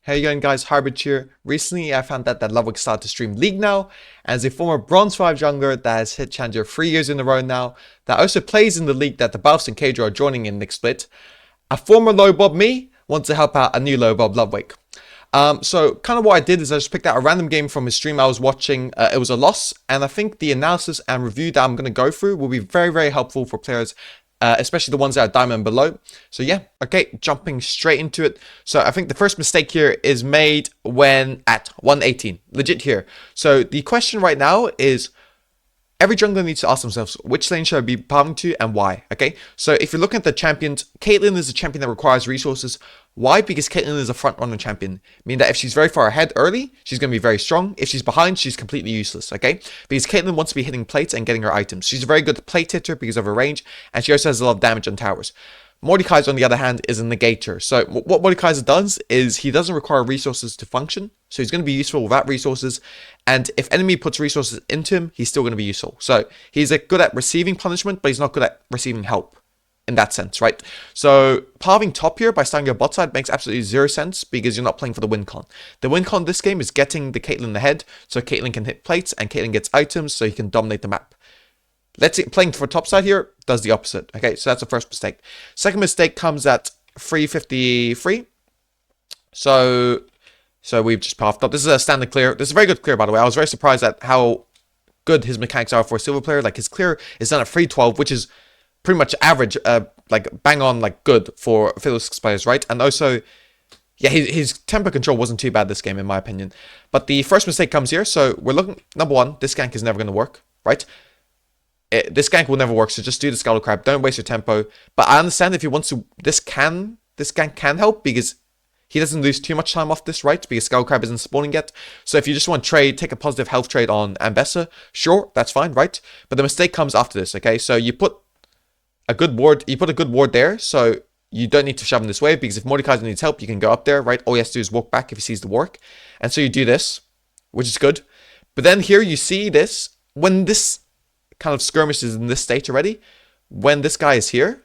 How you going, guys? Harbage here. Recently I found that Ludwig started to stream League now, as a former Bronze 5 jungler that has hit Challenger 3 years in a row now, that also plays in the league that the Baus and Kadra are joining in next split. A former low bob me wants to help out a new low bob Ludwig. So kind of what I did is I just picked out a random game from his stream I was watching. It was a loss, and I think the analysis and review that I'm going to go through will be very, very helpful for players, especially the ones that are diamond below. So yeah, okay, jumping straight into it. So I think the first mistake here is made when at 118, legit here. So the question right now is, every jungler needs to ask themselves, which lane should I be pathing to and why? Okay, so if you're looking at the champions, Caitlyn is a champion that requires resources. Why? Because Caitlyn is a front runner champion, meaning that if she's very far ahead early, she's going to be very strong. If she's behind, she's completely useless, okay? Because Caitlyn wants to be hitting plates and getting her items. She's a very good plate hitter because of her range, and she also has a lot of damage on towers. Mordekaiser, on the other hand, is a negator. So what Mordekaiser does is he doesn't require resources to function. So he's going to be useful without resources. And if enemy puts resources into him, he's still going to be useful. So he's good at receiving punishment, but he's not good at receiving help in that sense, right? So pathing top here by starting your bot side makes absolutely zero sense because you're not playing for the win con. The win con this game is getting the Caitlyn ahead so Caitlyn can hit plates and Caitlyn gets items so he can dominate the map. Let's see, playing for top side here does the opposite. Okay, so that's the first mistake. Second mistake comes at 353. So we've just pathed up. This is a standard clear. This is a very good clear, by the way. I was very surprised at how good his mechanics are for a silver player. Like his clear is done at 312, which is pretty much average, like bang on, like good for Fiddlesticks players, right? And also, yeah, his tempo control wasn't too bad this game, in my opinion. But the first mistake comes here. So we're looking, number one, this gank is never going to work, right? This gank will never work, so just do the Scuttle Crab. Don't waste your tempo. But I understand if he wants to, this gank can help because he doesn't lose too much time off this, right? Because Scuttle Crab isn't spawning yet. So if you just want to trade, take a positive health trade on Ambessa, sure, that's fine, right? But the mistake comes after this, okay? So you put a good ward, there, so you don't need to shove in this wave because if Mordekaiser needs help, you can go up there, right? All he has to do is walk back if he sees the work. And so you do this, which is good. But then here you see this, when this kind of skirmish is in this state already, when this guy is here,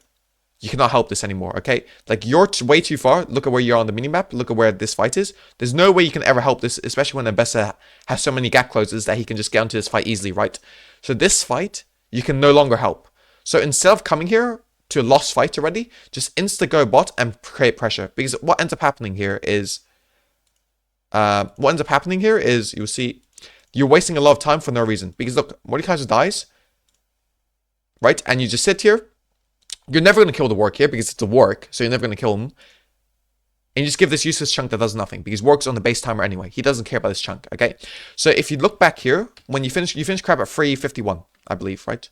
you cannot help this anymore, okay? Like, you're way too far. Look at where you are on the minimap. Look at where this fight is. There's no way you can ever help this, especially when Ambessa has so many gap closes that he can just get onto this fight easily, right? So this fight, you can no longer help. So instead of coming here to a lost fight already, just insta-go bot and create pressure. Because what ends up happening here is, you'll see, you're wasting a lot of time for no reason. Because look, Mordekaiser dies, right? And you just sit here. You're never going to kill the work here because it's a work, so you're never going to kill him. And you just give this useless chunk that does nothing because work's on the base timer anyway. He doesn't care about this chunk, okay? So if you look back here, when you finish crab at 351, I believe, right?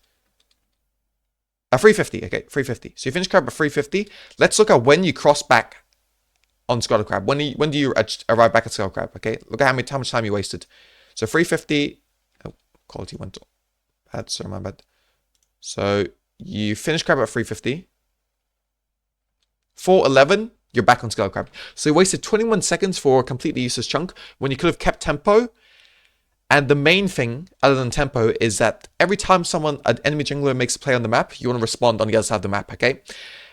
350, okay, 350. So you finish crab at 350. Let's look at when you cross back on Scuttle Crab. When do you arrive back at Scuttle Crab, okay? Look at how much time you wasted. So 350, oh, quality went bad, sorry, my bad. So you finish crab at 350. 411, you're back on Scuttle Crab. So you wasted 21 seconds for a completely useless chunk when you could have kept tempo. And the main thing, other than tempo, is that every time an enemy jungler makes a play on the map, you want to respond on the other side of the map, okay?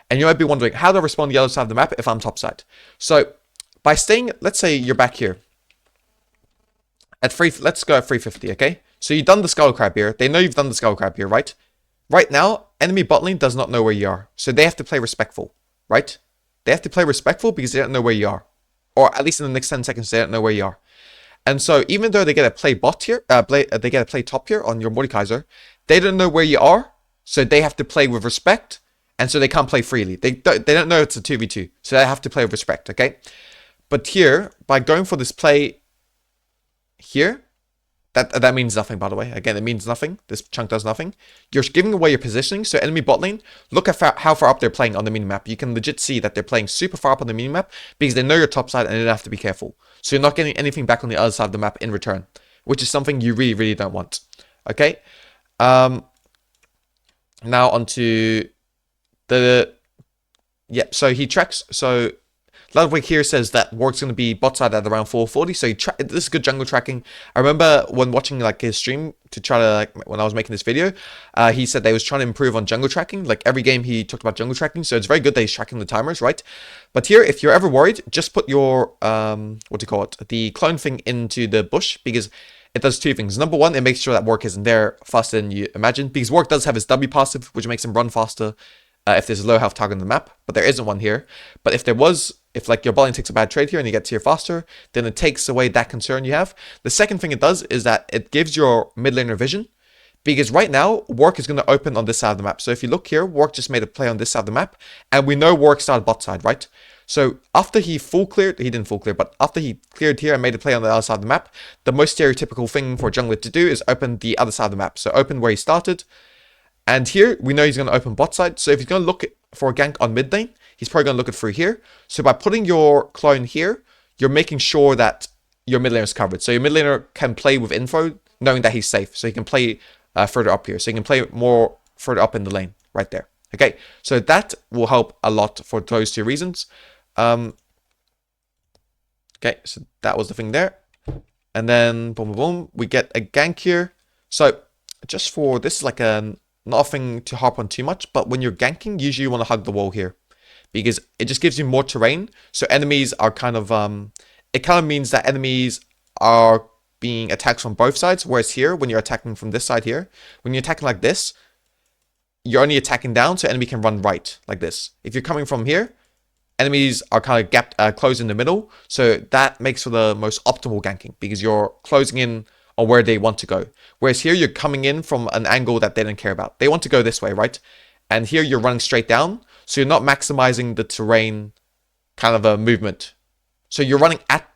And you might be wondering, how do I respond on the other side of the map if I'm topside? So by staying, let's say you're back here. Let's go at 350, okay? So you've done the Scuttle Crab here. They know you've done the Scuttle Crab here, right? Right now, enemy bot lane does not know where you are. So they have to play respectful, right? They have to play respectful because they don't know where you are. Or at least in the next 10 seconds, they don't know where you are. And so even though they get to play bot here, they get to play top here on your Mordekaiser, they don't know where you are. So they have to play with respect. And so they can't play freely. They don't know it's a 2v2. So they have to play with respect, okay? But here, by going for this play here, that means nothing, by the way. Again, it means nothing. This chunk does nothing. You're giving away your positioning. So enemy bot lane, look at how far up they're playing on the minimap. You can legit see that they're playing super far up on the minimap because they know your top side and they don't have to be careful. So you're not getting anything back on the other side of the map in return, which is something you really, really don't want. Okay? Now onto the... Yeah, so he tracks... So Ludwig here says that Warg's going to be bot side at around 440, so this is good jungle tracking. I remember when watching like his stream to try to when I was making this video, he said they was trying to improve on jungle tracking. Like every game he talked about jungle tracking, so it's very good that he's tracking the timers, right? But here, if you're ever worried, just put your what do you call it, the clone thing into the bush, because it does two things. Number one, it makes sure that Warg isn't there faster than you imagine, because Warg does have his W passive, which makes him run faster if there's a low health target on the map, but there isn't one here. But if there was, if like your bot lane takes a bad trade here and you get to here faster, then it takes away that concern you have. The second thing it does is that it gives your mid laner vision, because right now, Warg is going to open on this side of the map. So if you look here, Warg just made a play on this side of the map, and we know Warg started bot side, right? So after he didn't full clear, but after he cleared here and made a play on the other side of the map, the most stereotypical thing for a jungler to do is open the other side of the map. So open where he started, and here we know he's going to open bot side. So if he's going to look for a gank on mid lane, he's probably going to look it through here. So by putting your clone here, you're making sure that your mid laner is covered. So your mid laner can play with info, knowing that he's safe. So he can play further up here. So you can play more further up in the lane, right there. Okay, so that will help a lot for those two reasons. Okay, so that was the thing there. And then, boom, boom, boom, we get a gank here. So just for, this is like nothing to harp on too much, but when you're ganking, usually you want to hug the wall here, because it just gives you more terrain. So enemies are kind of, it kind of means that enemies are being attacked from both sides, whereas here, when you're attacking from this side here, when you're attacking like this, you're only attacking down, so enemy can run right, like this. If you're coming from here, enemies are kind of gapped, closed in the middle, so that makes for the most optimal ganking, because you're closing in on where they want to go. Whereas here, you're coming in from an angle that they don't care about. They want to go this way, right? And here, you're running straight down, so you're not maximizing the terrain kind of a movement. So you're running at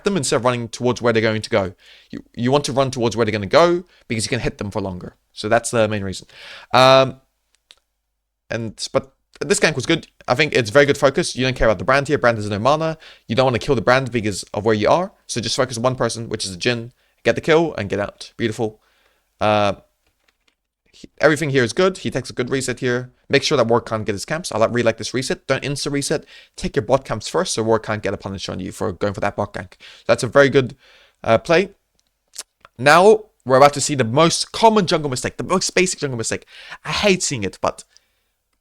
them instead of running towards where they're going to go. You want to run towards where they're going to go, because you can hit them for longer. So that's the main reason. But this gank was good. I think it's very good focus. You don't care about the brand here. Brand has no mana. You don't want to kill the brand because of where you are. So just focus on one person, which is a Jhin. Get the kill and get out. Beautiful. Everything here is good. He takes a good reset here. Make sure that Warg can't get his camps. I really like this reset. Don't insta reset. Take your bot camps first, so Warg can't get a punish on you for going for that bot gank. That's a very good play. Now we're about to see the most common jungle mistake, the most basic jungle mistake. I hate seeing it, but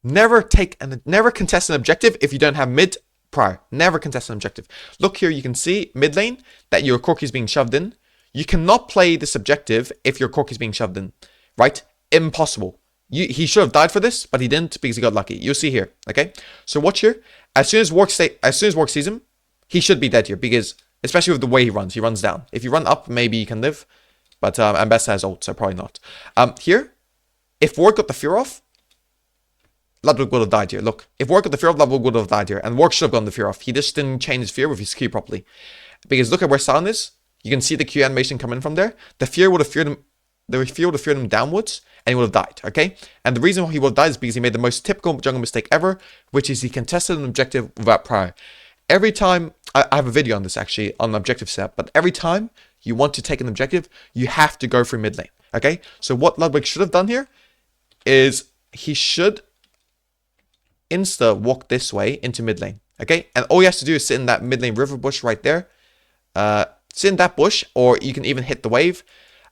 never contest an objective if you don't have mid prior. Never contest an objective. Look here, you can see mid lane that your Corki is being shoved in. You cannot play this objective if your Corki is being shoved in, right? Impossible. He should have died for this, but he didn't because he got lucky. You'll see here, okay? So watch here. As soon as Warg sees him, he should be dead here, because especially with the way he runs down. If you run up, maybe you can live, but Ambessa has ult, so probably not. Here, if Warg got the fear off, Ludwig would have died here. Look, if Warg got the fear off, Ludwig would have died here, and Warg should have gotten the fear off. He just didn't change his fear with his Q properly, because look at where Sion is. You can see the Q animation coming from there. The fear would have feared him. The fear would have feared him downwards, and he would have died, okay? And the reason why he would have died is because he made the most typical jungle mistake ever, which is he contested an objective without prior. Every time, I have a video on this actually, on the objective set, but every time you want to take an objective, you have to go through mid lane, okay? So what Ludwig should have done here is he should insta walk this way into mid lane, okay? And all he has to do is sit in that mid lane river bush right there. Sit in that bush, or you can even hit the wave.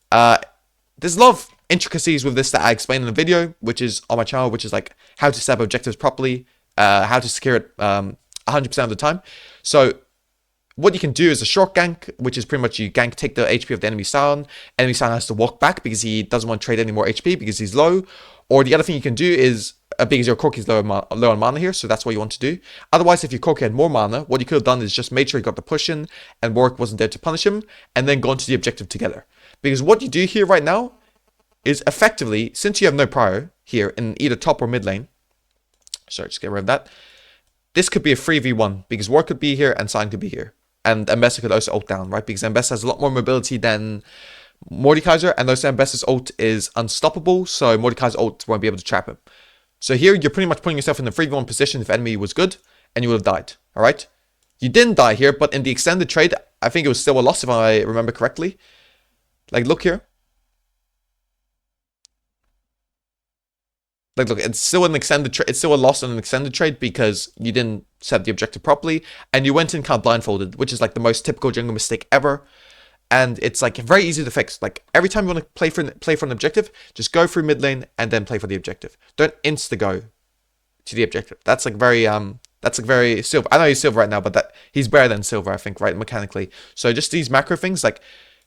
There's a lot of intricacies with this that I explained in the video, which is on my channel, which is like how to set up objectives properly, how to secure it 100% of the time. So what you can do is a short gank, which is pretty much you gank, take the HP of the enemy Sion. Enemy Sion has to walk back because he doesn't want to trade any more HP because he's low. Or the other thing you can do is, because your Corki is low on mana here, so that's what you want to do. Otherwise, if your Corki had more mana, what you could have done is just made sure he got the push in and Warg wasn't there to punish him, and then gone to the objective together. Because what you do here right now is effectively, since you have no prior here in either top or mid lane, sorry, just get rid of that, this could be a 3v1, because Warg could be here and Sion could be here. And Ambessa could also ult down, right? Because Ambessa has a lot more mobility than Mordekaiser, and also Ambessa's ult is unstoppable, so Mordekaiser's ult won't be able to trap him. So here, you're pretty much putting yourself in the 3v1 position if enemy was good, and you would have died, alright? You didn't die here, but in the extended trade, I think it was still a loss if I remember correctly. Like, look here. Like, look, it's still an extended trade. It's still a loss on an extended trade because you didn't set the objective properly and you went in kind of blindfolded, which is like the most typical jungle mistake ever. And it's like very easy to fix. Like every time you want to play for an objective, just go through mid lane and then play for the objective. Don't insta go to the objective. That's like very silver. I know he's silver right now, but he's better than silver, I think, right, mechanically. So just these macro things, like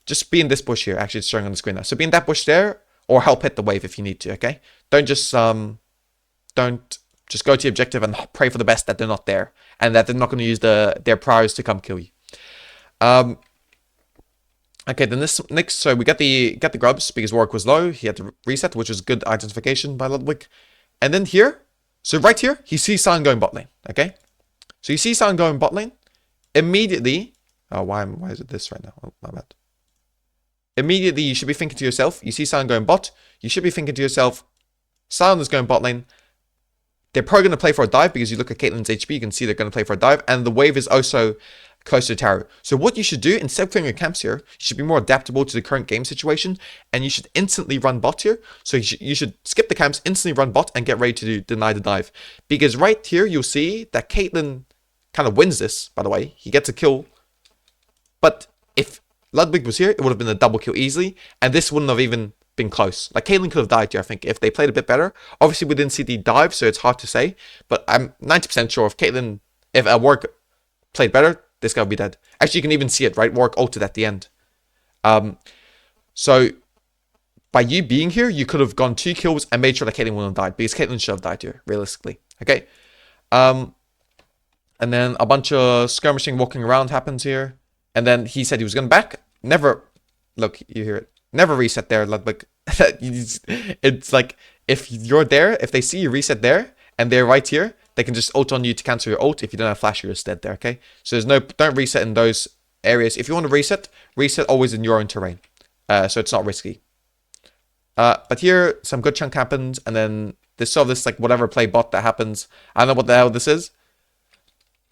just be in this bush here. Actually, it's showing on the screen now. So be in that bush there, or help hit the wave if you need to. Okay, don't just go to the objective and pray for the best that they're not there and that they're not going to use their priors to come kill you. Okay, then this next, so we get the grubs because Warwick was low. He had to reset, which was good identification by Ludwig. And then here, so right here, he sees Sion going bot lane. Okay, so you see Sion going bot lane. Immediately, oh, why is it this right now? Oh, my bad. Immediately, you should be thinking to yourself, you see Sion going bot, you should be thinking to yourself, Sion is going bot lane. They're probably going to play for a dive because you look at Caitlyn's HP, you can see they're going to play for a dive. And the wave is also close to the tower. So what you should do, instead of clearing your camps here, you should be more adaptable to the current game situation. And you should instantly run bot here. So you should skip the camps, instantly run bot, and get ready to deny the dive. Because right here, you'll see that Caitlyn kind of wins this, by the way. He gets a kill. But if Ludwig was here, it would have been a double kill easily. And this wouldn't have even been close. Like Caitlyn could have died here, I think, if they played a bit better. Obviously, we didn't see the dive, so it's hard to say. But I'm 90% sure if Warwick played better, this guy would be dead. Actually, you can even see it, right? Warwick ulted at the end. So by you being here, you could have gone 2 kills and made sure that Caitlyn wouldn't have died, because Caitlyn should have died here, realistically. Okay. And then a bunch of skirmishing, walking around happens here. And then he said he was going back. Never, look, you hear it. Never reset there, Ludwig. It's like, if you're there, if they see you reset there, and they're right here, they can just ult on you to cancel your ult. If you don't have flash, you're just dead there, okay? So don't reset in those areas. If you want to reset always in your own terrain. So it's not risky. But here, some good chunk happens, and then there's sort of this, like, whatever play bot that happens. I don't know what the hell this is.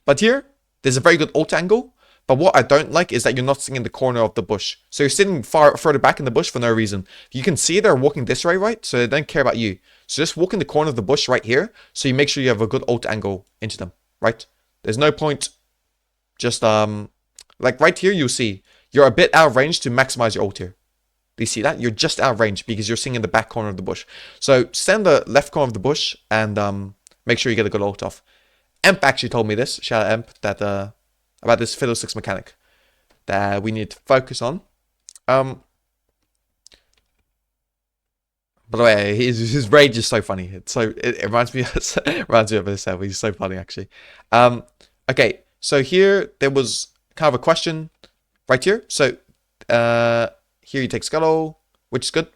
But here, there's a very good ult angle. But what I don't like is that you're not sitting in the corner of the bush. So you're sitting further back in the bush for no reason. You can see they're walking this way, right? So they don't care about you. So just walk in the corner of the bush right here. So you make sure you have a good ult angle into them, right? There's no point just, like right here, you'll see you're a bit out of range to maximize your ult here. Do you see that? You're just out of range because you're sitting in the back corner of the bush. So stand the left corner of the bush and make sure you get a good ult off. Emp actually told me this, shout out Emp, that about this Fiddlesticks mechanic that we need to focus on. By the way, his rage is so funny. It reminds me of this. He's so funny, actually. Okay, so here there was kind of a question right here. So here you take Scuttle, which is good.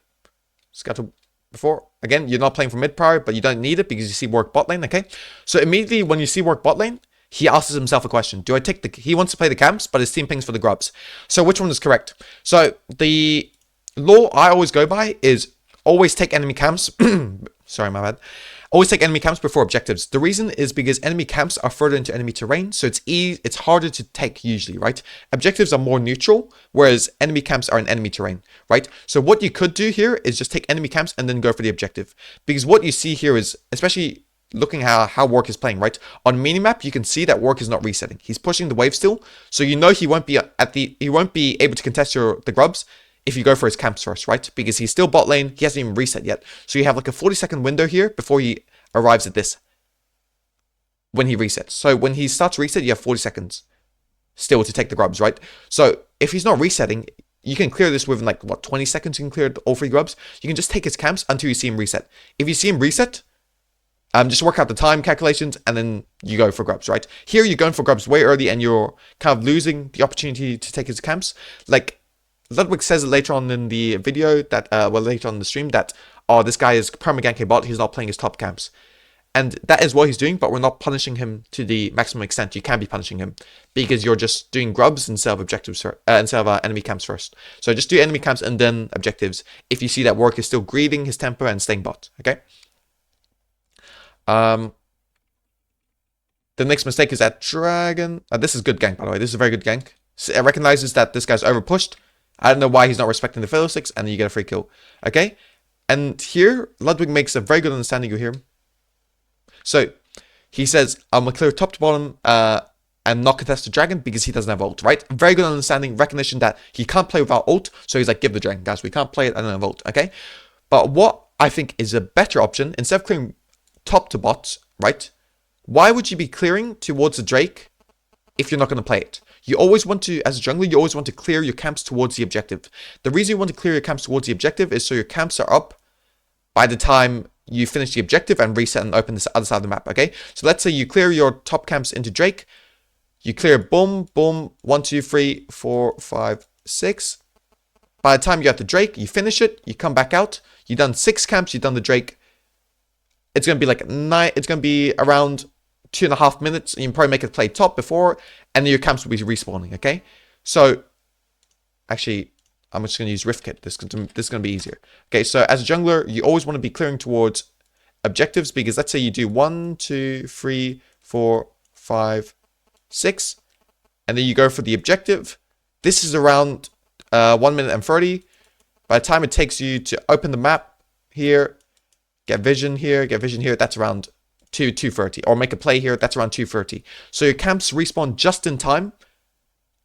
Scuttle before. Again, you're not playing for mid prior, but you don't need it because you see Warwick bot lane. Okay, so immediately when you see Warwick bot lane, he asks himself a question. Do I take he wants to play the camps, but his team pings for the grubs. So which one is correct? So the law I always go by is always take enemy camps. Sorry, my bad. Always take enemy camps before objectives. The reason is because enemy camps are further into enemy terrain, so it's harder to take usually, right? Objectives are more neutral, whereas enemy camps are in enemy terrain, right? So what you could do here is just take enemy camps and then go for the objective. Because what you see here is, especially looking how Warwick is playing, right? On minimap, you can see that Warwick is not resetting. He's pushing the wave still, so you know he won't be able to contest the grubs if you go for his camps first, right? Because he's still bot lane, he hasn't even reset yet. So you have like a 40-second window here before he arrives at this when he resets. So when he starts reset, you have 40 seconds still to take the grubs, right? So if he's not resetting, you can clear this within like, what, 20 seconds you can clear all 3 grubs. You can just take his camps until you see him reset. If you see him reset, just work out the time calculations and then you go for grubs, right? Here you're going for grubs way early and you're kind of losing the opportunity to take his camps. Like Ludwig says it later on in the video that, later on in the stream that, oh, this guy is perma-gank bot, he's not playing his top camps. And that is what he's doing, but we're not punishing him to the maximum extent. You can be punishing him because you're just doing grubs instead of objectives, instead of enemy camps first. So just do enemy camps and then objectives if you see that Warwick is still greeding his tempo and staying bot, okay? The next mistake is that Dragon. This is good gank, by the way. This is a very good gank. So it recognizes that this guy's overpushed. I don't know why he's not respecting the Fiddlesticks, and then you get a free kill. Okay? And here, Ludwig makes a very good understanding, you hear him. So, he says, I'm going to clear top to bottom and not contest the dragon because he doesn't have ult, right? Very good understanding, recognition that he can't play without ult. So he's like, give the dragon, guys. We can't play it, I don't have ult, okay? But what I think is a better option, instead of clearing top to bot, right? Why would you be clearing towards the Drake if you're not going to play it? You always want to, as a jungler, you always want to clear your camps towards the objective. The reason you want to clear your camps towards the objective is so your camps are up by the time you finish the objective and reset and open this other side of the map, okay? So let's say you clear your top camps into Drake. You clear boom, boom, 1, 2, 3, 4, 5, 6. By the time you're at the Drake, you finish it, you come back out, you've done 6 camps, you've done the Drake. It's going to be like 9, it's going to be around 2.5 minutes, and you can probably make it play top before, and then your camps will be respawning, okay? So, actually, I'm just going to use Rift Kit. This is going to be easier. Okay, so as a jungler, you always want to be clearing towards objectives, because let's say you do 1, 2, 3, 4, 5, 6, and then you go for the objective. This is around 1 minute and 30. By the time it takes you to open the map here, get vision here, that's around 2:30, or make a play here, that's around 2:30. So your camps respawn just in time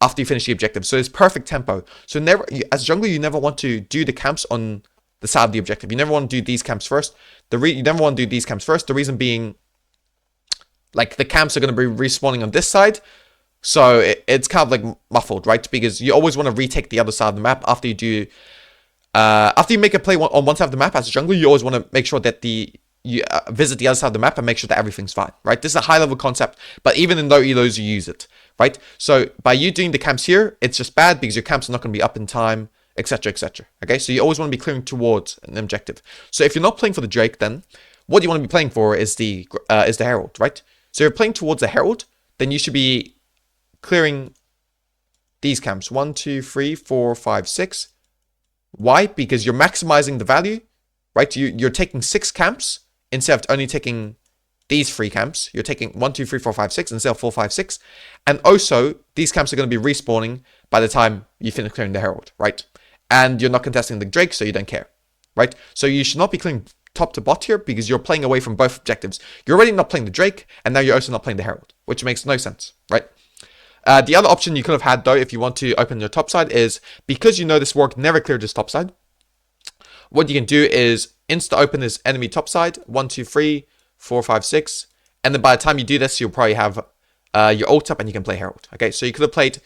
after you finish the objective. So it's perfect tempo. So never, as a jungler, you never want to do the camps on the side of the objective. You never want to do these camps first. You never want to do these camps first. The reason being, like, the camps are going to be respawning on this side. So it's kind of like muffled, right? Because you always want to retake the other side of the map after you do, after you make a play on one side of the map as a jungler. You always want to make sure that you visit the other side of the map and make sure that everything's fine, right? This is a high level concept, but even in low elos, you use it, right? So by you doing the camps here, it's just bad because your camps are not going to be up in time, etc., etc. Okay, so you always want to be clearing towards an objective. So if you're not playing for the Drake, then what you want to be playing for is the Herald, right? So if you're playing towards the Herald, then you should be clearing these camps 1, 2, 3, 4, 5, 6. Why? Because you're maximizing the value, right? You're taking 6 camps instead of only taking these 3 camps. You're taking 1, 2, 3, 4, 5, 6 instead of 4, 5, 6. And also, these camps are going to be respawning by the time you finish clearing the Herald, right? And you're not contesting the Drake, so you don't care, right? So you should not be clearing top to bot here because you're playing away from both objectives. You're already not playing the Drake, and now you're also not playing the Herald, which makes no sense, right? The other option you could have had, though, if you want to open your top side, is because you know this warg never cleared his top side, what you can do is insta-open this enemy top side, 1, 2, 3, 4, 5, 6, and then by the time you do this, you'll probably have your ult up and you can play Herald. Okay, so you could have played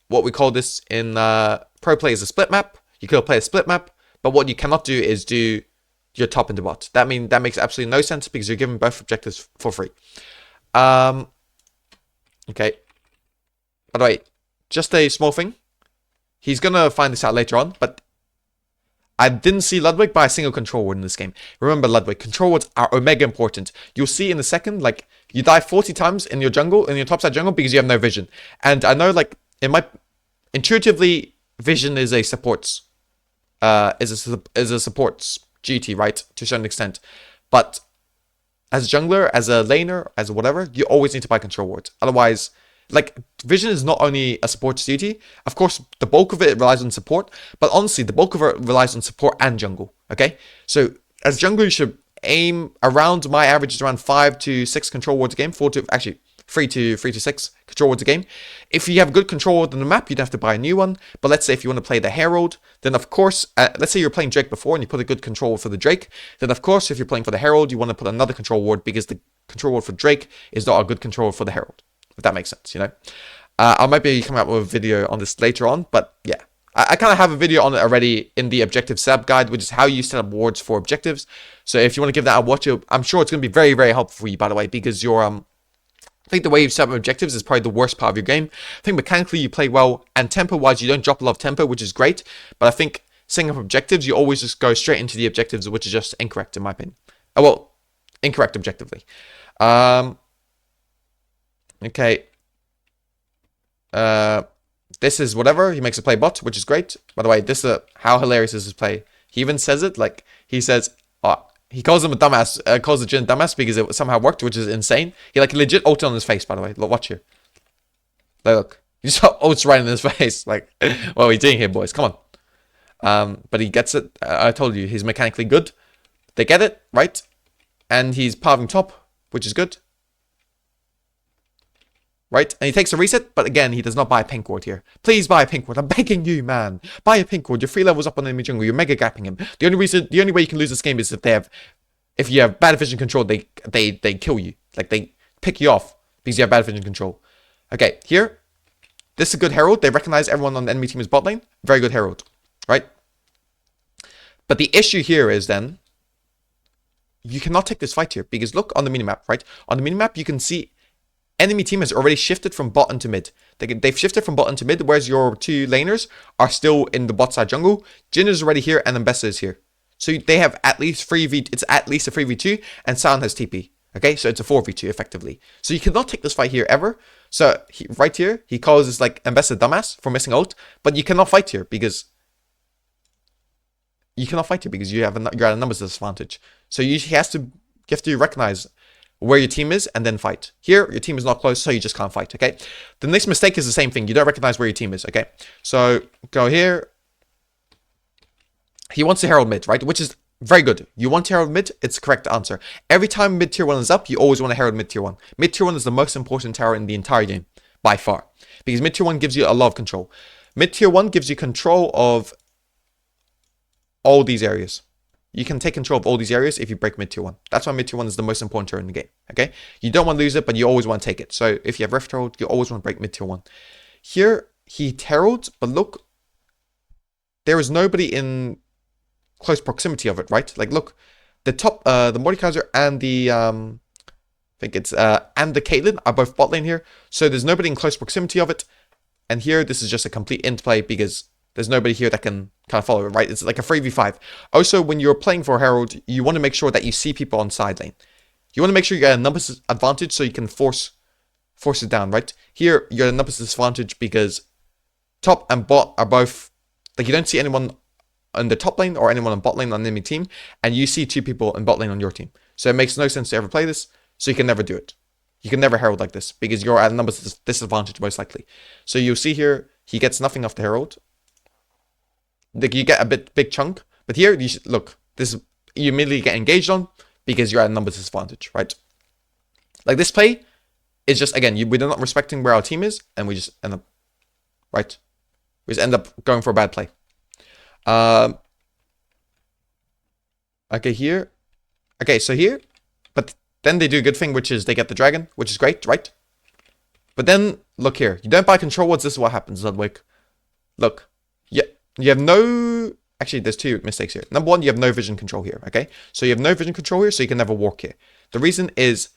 what we call this in pro play is a split map. You could have played a split map, but what you cannot do is do your top into bot. That makes absolutely no sense because you're given both objectives for free. Okay. By the way, just a small thing. He's going to find this out later on, but I didn't see Ludwig buy a single control ward in this game. Remember, Ludwig, control wards are omega important. You'll see in a second, like, you die 40 times in your jungle, in your topside jungle, because you have no vision. And I know, like, intuitively, vision is a support's, is a support's duty, right, to a certain extent. But as a jungler, as a laner, as a whatever, you always need to buy control wards. Otherwise, like, vision is not only a support's duty. Of course, the bulk of it relies on support, but honestly, the bulk of it relies on support and jungle, okay? So, as jungler, you should aim around, my average is around 5 to 6 control wards a game, 3 to 6 control wards a game. If you have good control ward on the map, you'd have to buy a new one, but let's say if you want to play the Herald, then of course, let's say you're playing Drake before and you put a good control ward for the Drake, then of course, if you're playing for the Herald, you want to put another control ward because the control ward for Drake is not a good control ward for the Herald. If that makes sense, you know. I might be coming out with a video on this later on, but yeah. I kind of have a video on it already in the objective setup guide, which is how you set up wards for objectives. So if you want to give that a watch, I'm sure it's going to be very, very helpful for you, by the way, because you're, I think the way you set up objectives is probably the worst part of your game. I think mechanically you play well, and tempo-wise you don't drop a lot of tempo, which is great, but I think setting up objectives, you always just go straight into the objectives, which is just incorrect in my opinion. Well, incorrect objectively. Okay. This is whatever. He makes a play bot, which is great. By the way, this is how hilarious is his play. He even says it, like, he says, he calls him a dumbass, calls the Jin dumbass because it somehow worked, which is insane. He, like, legit ulted on his face, by the way. Look, watch here. Look. You saw ults right in his face. Like, what are we doing here, boys? Come on. But he gets it. I told you, he's mechanically good. They get it, right? And he's pathing top, which is good. Right? And he takes a reset, but again, he does not buy a pink ward here. Please buy a pink ward. I'm begging you, man. Buy a pink ward. You're 3 levels up on enemy jungle. You're mega gapping him. The only way you can lose this game is if you have bad vision control, they kill you. Like, they pick you off because you have bad vision control. Okay, here. This is a good herald. They recognize everyone on the enemy team is bot lane. Very good herald. Right? But the issue here is then, you cannot take this fight here because look on the minimap, right? On the minimap, you can see enemy team has already shifted from bot into mid. They've shifted from bot into mid, whereas your 2 laners are still in the bot side jungle. Jhin is already here, and Mbessa is here. So they have at least it's at least a 3v2, and Sion has TP. Okay, so it's a 4v2 effectively. So you cannot take this fight here ever. So right here, he calls this like Mbessa dumbass for missing ult, but you cannot fight here because you have you're at a numbers disadvantage. So you have to recognize where your team is and then fight. Here, your team is not close, so you just can't fight, okay? The next mistake is the same thing. You don't recognize where your team is, okay? So go here. He wants to herald mid, right? Which is very good. You want to herald mid, it's the correct answer. Every time mid tier 1 is up, you always want to herald mid tier 1. Mid tier 1 is the most important tower in the entire game, by far. Because mid tier 1 gives you a lot of control. Mid tier 1 gives you control of all these areas. You can take control of all these areas if you break mid tier 1. That's why mid tier 1 is the most important turn in the game. Okay? You don't want to lose it, but you always want to take it. So if you have Rift Herald, you always want to break mid tier 1. Here, he heralds, but look, there is nobody in close proximity of it, right? Like, look, the top, the Mordekaiser and the, and the Caitlyn are both bot lane here. So there's nobody in close proximity of it. And here, this is just a complete int play because there's nobody here that can kind of follow it, right? It's like a 3v5. Also, when you're playing for Herald, you want to make sure that you see people on side lane. You want to make sure you get a numbers advantage so you can force it down, right? Here, you're at a numbers disadvantage because top and bot are both, like, you don't see anyone on the top lane or anyone on bot lane on the enemy team, and you see 2 people in bot lane on your team. So it makes no sense to ever play this, so you can never do it. You can never herald like this because you're at a numbers disadvantage most likely. So you'll see here, he gets nothing off the herald. Like, you get a big chunk, but here you should, look, this you immediately get engaged on because you're at a numbers disadvantage, right? Like, this play is just, again, we're not respecting where our team is, and we just end up, right? We just end up going for a bad play. Okay, here. Okay, so here, but then they do a good thing, which is they get the dragon, which is great, right? But then look here, you don't buy control wards. This is what happens, Ludwig. Look, yeah. You have no... Actually, there's 2 mistakes here. Number 1, you have no vision control here, okay? So you have no vision control here, so you can never walk here. The reason is,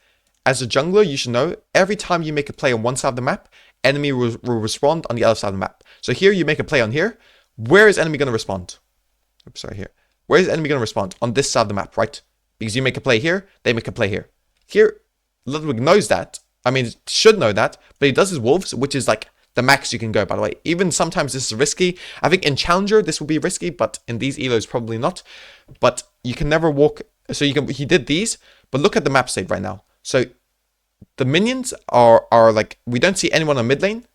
as a jungler, you should know, every time you make a play on one side of the map, enemy will respond on the other side of the map. So here, you make a play on here. Where is enemy going to respond? Oops, sorry, here. Where is enemy going to respond? On this side of the map, right? Because you make a play here, they make a play here. Here, Ludwig knows that. I mean, should know that, but he does his wolves, which is like the max you can go, by the way. Even sometimes this is risky. I think in Challenger, this will be risky, but in these elos, probably not. But you can never walk. So he did these, but look at the map state right now. So the minions are like, we don't see anyone on mid lane,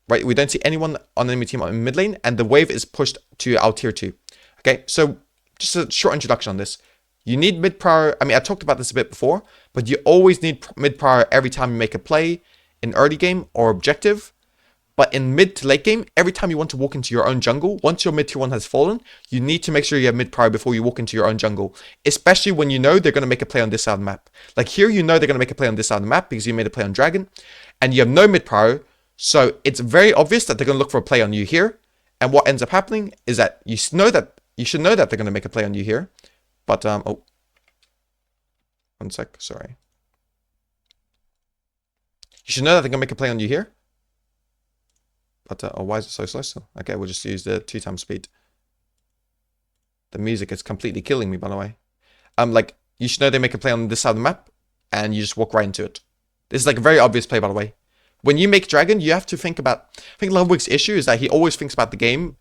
right? We don't see anyone on the enemy team on mid lane, and the wave is pushed to our tier 2. Okay, so just a short introduction on this. You need mid prior. I mean, I talked about this a bit before, but you always need mid prior every time you make a play in early game or objective. But in mid to late game, every time you want to walk into your own jungle, once your mid tier 1 has fallen, you need to make sure you have mid prior before you walk into your own jungle. Especially when you know they're going to make a play on this side of the map. Like here, you know they're going to make a play on this side of the map because you made a play on Dragon. And you have no mid prior. So it's very obvious that they're going to look for a play on you here. And what ends up happening is that you should know that they're going to make a play on you here. But, oh. 1 sec, sorry. You should know that they're going to make a play on you here. But, oh, why is it so slow still? Okay, we'll just use the 2 times speed. The music is completely killing me, by the way. Like, you should know they make a play on this side of the map, and you just walk right into it. This is like a very obvious play, by the way. When you make Dragon, you have to think about... I think Ludwig's issue is that he always thinks about the game,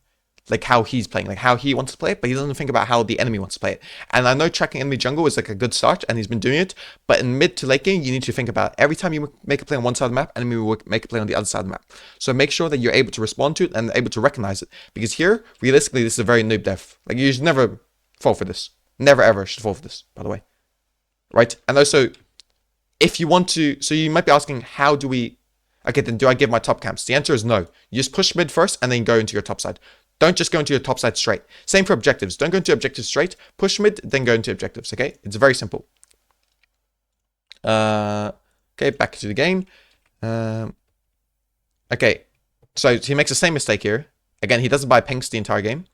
like how he's playing, like how he wants to play it, but he doesn't think about how the enemy wants to play it. And I know tracking enemy jungle is like a good start, and he's been doing it, but in mid to late game, you need to think about every time you make a play on one side of the map, enemy will make a play on the other side of the map. So make sure that you're able to respond to it and able to recognize it. Because here, realistically, this is a very noob death. Like, you should never fall for this. Never ever should fall for this, by the way. Right? And also, if you want to, so you might be asking, how do we, okay, then do I give my top camps? The answer is no. You just push mid first and then go into your top side. Don't just go into your top side straight. Same for objectives. Don't go into objectives straight. Push mid, then go into objectives, okay? It's very simple. Okay, back to the game. Okay, so he makes the same mistake here. Again, he doesn't buy pinks the entire game.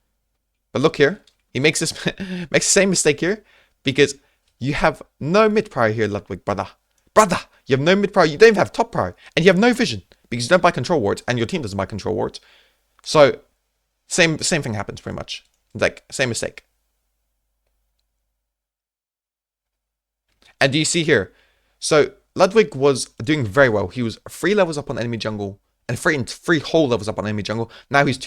But look here. He makes this makes the same mistake here because you have no mid prior here, Ludwig, brother. Brother, you have no mid prior. You don't even have top prior. And you have no vision because you don't buy control wards and your team doesn't buy control wards. So, same thing happens pretty much. Like, same mistake. And do you see here? So, Ludwig was doing very well. He was 3 levels up on enemy jungle and three whole levels up on enemy jungle. Now he's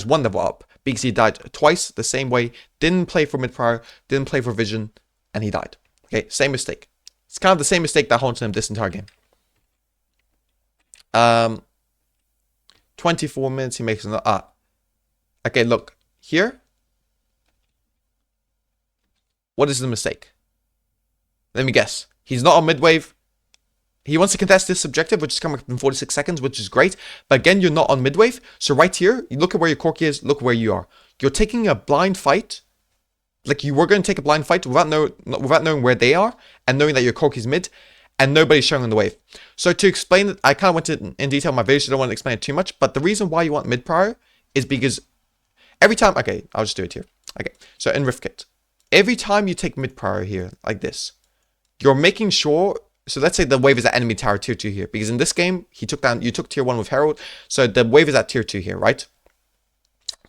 1 level up because he died twice the same way. Didn't play for mid prior, didn't play for vision, and he died. Okay, same mistake. It's kind of the same mistake that haunted him this entire game. 24 minutes, he makes another. Okay, look here. What is the mistake? Let me guess. He's not on mid wave. He wants to contest this objective, which is coming up in 46 seconds, which is great. But again, you're not on mid wave. So right here, you look at where your Corki is, look where you are. You're taking a blind fight. Like you were going to take a blind fight without knowing where they are and knowing that your Corki's mid and nobody's showing on the wave. So to explain it, I kind of went in detail in my video, so I don't want to explain it too much. But the reason why you want mid prior is because every time, okay, I'll just do it here. Okay, so in Rift Kit, every time you take mid prior here, like this, you're making sure. So let's say the wave is at enemy tower tier 2 here, because in this game, you took tier 1 with Herald, so the wave is at tier 2 here, right?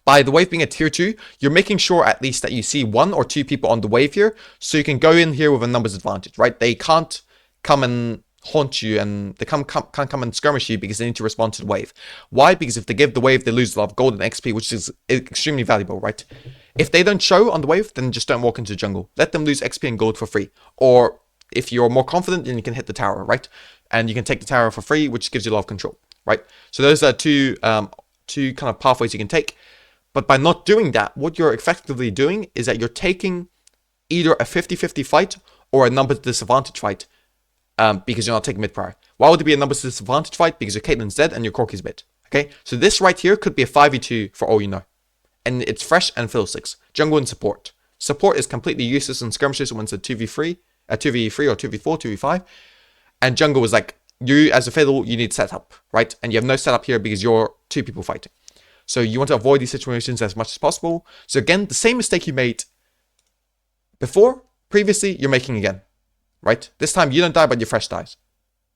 By the wave being at tier 2, you're making sure at least that you see 1 or 2 people on the wave here, so you can go in here with a numbers advantage, right? They can't come and haunt you, and they can't come and skirmish you because they need to respond to the wave. Why? Because if they give the wave, they lose a lot of gold and XP, which is extremely valuable, right? If they don't show on the wave, then just don't walk into the jungle. Let them lose XP and gold for free, or if you're more confident, then you can hit the tower, right? And you can take the tower for free, which gives you a lot of control, right? So those are two kind of pathways you can take. But by not doing that, what you're effectively doing is that you're taking either a 50-50 fight or a numbers disadvantage fight because you're not taking mid prior. Why would it be a numbers disadvantage fight? Because your Caitlyn's dead and your Corki's mid, okay? So this right here could be a 5v2 for all you know. And it's fresh and fiddlesticks. Jungle and support. Support is completely useless in skirmishes when it's a 2v3. A 2v3 or 2v4, 2v5. And jungle was like, you as a fiddle, you need setup, right? And you have no setup here because you're 2 people fighting. So you want to avoid these situations as much as possible. So again, the same mistake you made previously, you're making again, right? This time you don't die, but your fresh dies.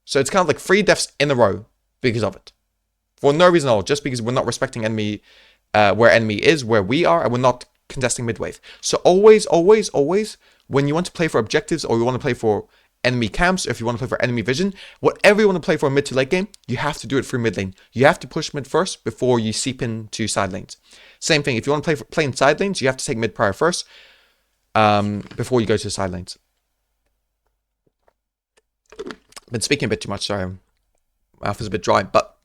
So it's kind of like 3 deaths in a row because of it. For no reason at all, just because we're not respecting enemy, where enemy is, where we are, and we're not contesting mid wave. So always, always, always, when you want to play for objectives or you want to play for enemy camps, or if you want to play for enemy vision, whatever you want to play for a mid to late game, you have to do it through mid lane. You have to push mid first before you seep into side lanes. Same thing, if you want to play in side lanes, you have to take mid prior first before you go to the side lanes. Been speaking a bit too much, sorry. My mouth is a bit dry, but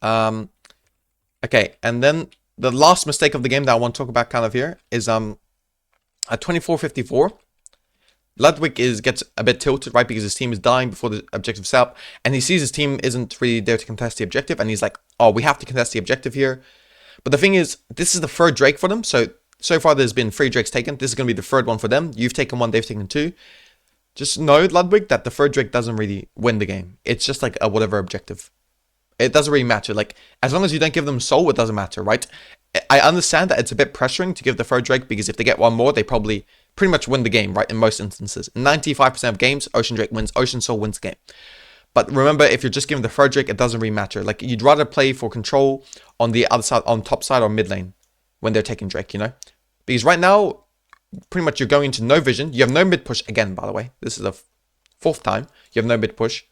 okay, and then the last mistake of the game that I want to talk about kind of here is at 24:54, Ludwig gets a bit tilted, right? Because his team is dying before the objective setup, and he sees his team isn't really there to contest the objective, and he's like, oh, we have to contest the objective here. But the thing is, this is the 3rd Drake for them, so far there's been 3 Drakes taken. This is going to be the 3rd one for them. You've taken 1, they've taken 2. Just know, Ludwig, that the 3rd Drake doesn't really win the game. It's just like a whatever objective. It doesn't really matter. Like, as long as you don't give them soul, it doesn't matter, right? I understand that it's a bit pressuring to give the 3rd Drake because if they get 1 more, they probably pretty much win the game, right? In most instances. In 95% of games, Ocean Drake wins. Ocean Soul wins the game. But remember, if you're just giving the 3rd Drake, it doesn't really matter. Like, you'd rather play for control on the other side, on top side or mid lane when they're taking Drake, you know? Because right now, pretty much you're going into no vision. You have no mid push again, by the way. This is the 4th time. You have no mid push.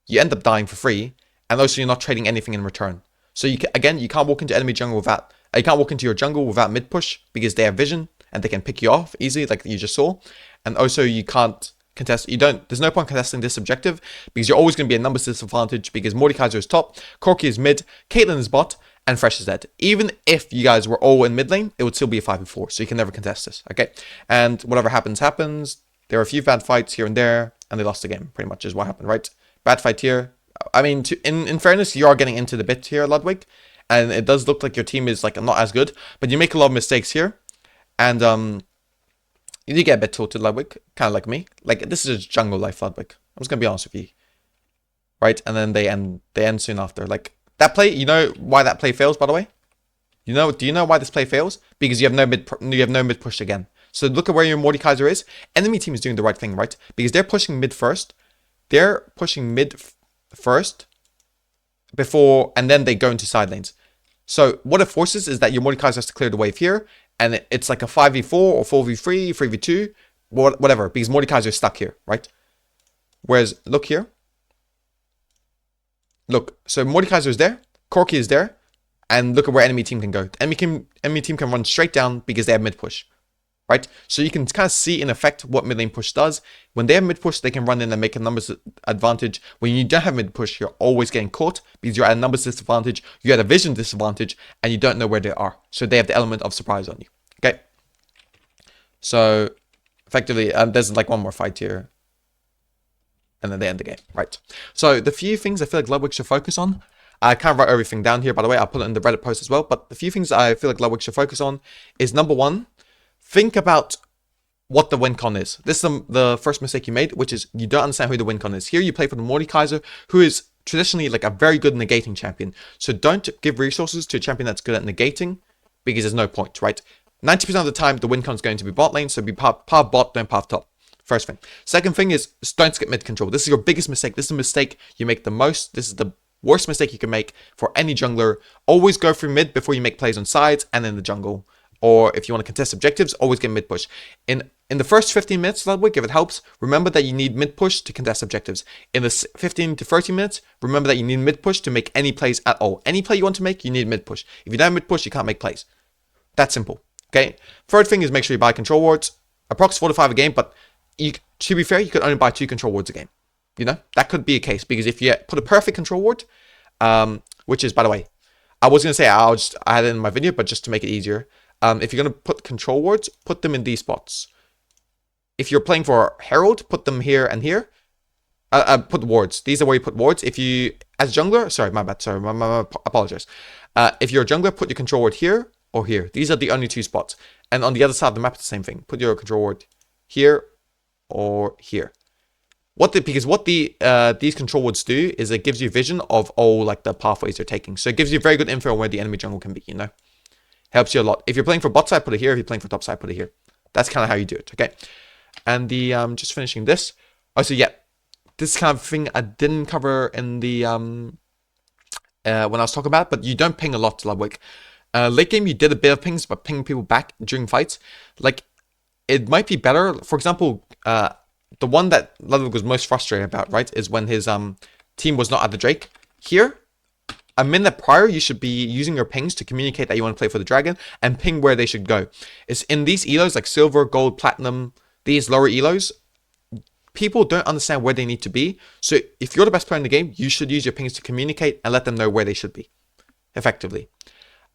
You end up dying for free. And also, you're not trading anything in return. So, you can't walk into enemy jungle without... You can't walk into your jungle without mid push because they have vision and they can pick you off easily, like you just saw. And also, you can't contest. There's no point contesting this objective because you're always going to be a numbers disadvantage because Mordekaiser is top, Corki is mid, Caitlyn is bot, and Fresh is dead. Even if you guys were all in mid lane, it would still be a 5v4, so you can never contest this, okay? And whatever happens, happens. There are a few bad fights here and there, and they lost the game, pretty much is what happened, right? Bad fight here. I mean, in fairness, you are getting into the bit here, Ludwig, and it does look like your team is like not as good, but you make a lot of mistakes here, and you do get a bit tilted, Ludwig, kind of like me. Like, this is jungle life, Ludwig. I'm just gonna be honest with you, right? And then they end soon after. Like, that play, you know why that play fails, by the way? Do you know why this play fails? Because you have no mid push again. So look at where your Mordekaiser is. Enemy team is doing the right thing, right? Because they're pushing mid first. They're pushing mid first before, and then they go into side lanes. So what it forces is that your Mordekaiser has to clear the wave here, and it's like a 5v4 or 4v3, 3v2, whatever, because Mordekaiser is stuck here, right? Whereas, look here. Look, so Mordekaiser is there, Corki is there, and look at where enemy team can go. Enemy team can run straight down because they have mid push, right? So you can kind of see in effect what mid lane push does. When they have mid push, they can run in and make a numbers advantage. When you don't have mid push, you're always getting caught because you're at a numbers disadvantage, you're at a vision disadvantage, and you don't know where they are. So they have the element of surprise on you, okay? So effectively, there's like one more fight here, and then they end the game, right? So the few things I feel like Ludwig should focus on, I can't write everything down here, by the way, I'll put it in the Reddit post as well, but the few things I feel like Ludwig should focus on is, number one, think about what the win con is. This is the first mistake you made, which is you don't understand who the win con is. Here you play for the Mordekaiser, who is traditionally like a very good negating champion. So don't give resources to a champion that's good at negating, because there's no point, right? 90% of the time, the win con is going to be bot lane, so be path bot, don't path top. First thing. Second thing is, don't skip mid control. This is your biggest mistake. This is a mistake you make the most. This is the worst mistake you can make for any jungler. Always go through mid before you make plays on sides and in the jungle. Or if you want to contest objectives, always get mid push. In the first 15 minutes, Ludwig, if it helps, remember that you need mid push to contest objectives. In the 15 to 30 minutes, remember that you need mid push to make any plays at all. Any play you want to make, you need mid push. If you don't have mid push, you can't make plays. That's simple. Okay. Third thing is make sure you buy control wards. Approx 4 to 5 a game, but to be fair, you could only buy 2 control wards a game. You know, that could be a case, because if you put a perfect control ward, which is, by the way, I was going to say I had it in my video, but just to make it easier, if you're going to put control wards, put them in these spots. If you're playing for Herald, put them here and here. Put wards. These are where you put wards. If you, as jungler, sorry, my bad, sorry, my apologize. If you're a jungler, put your control ward here or here. These are the only 2 spots. And on the other side of the map, it's the same thing. Put your control ward here or here. Because what these control wards do is it gives you vision of all like the pathways they're taking. So it gives you very good info on where the enemy jungle can be, you know. Helps you a lot. If you're playing for bot side, put it here. If you're playing for top side, put it here. That's kind of how you do it, okay? And the just finishing this. Oh, so yeah, this kind of thing I didn't cover in the when I was talking about, but you don't ping a lot, Ludwig. Late game, you did a bit of pings, but pinging people back during fights, like, it might be better. For example, the one that Ludwig was most frustrated about, right, is when his team was not at the Drake. Here, a minute prior, you should be using your pings to communicate that you want to play for the dragon and ping where they should go. It's in these elos, like silver, gold, platinum, these lower elos, people don't understand where they need to be. So if you're the best player in the game, you should use your pings to communicate and let them know where they should be, effectively.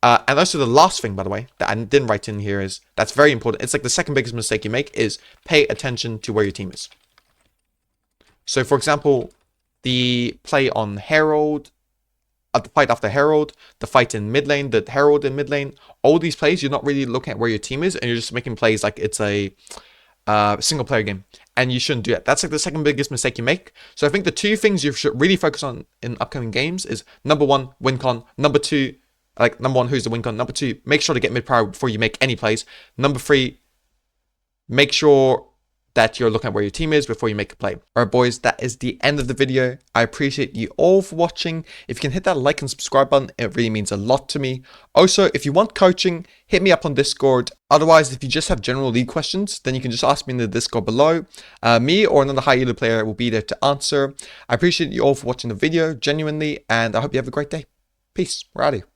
And also the last thing, by the way, that I didn't write in here is, that's very important. It's like the second biggest mistake you make is pay attention to where your team is. So for example, the play on Herald, the fight after Herald, the fight in mid lane, the Herald in mid lane, all these plays, you're not really looking at where your team is, and you're just making plays like it's a single player game, and you shouldn't do that. That's like the second biggest mistake you make. So I think the 2 things you should really focus on in upcoming games is, number 1, win con. Number 2, like, number 1, who's the win con. Number 2, make sure to get mid prior before you make any plays. Number 3, make sure that you're looking at where your team is before you make a play. All right, boys, that is the end of the video. I appreciate you all for watching. If you can hit that like and subscribe button, it really means a lot to me. Also, if you want coaching, hit me up on Discord. Otherwise, if you just have general league questions, then you can just ask me in the Discord below. Me or another high elo player will be there to answer. I appreciate you all for watching the video, genuinely, and I hope you have a great day. Peace. We're out of here.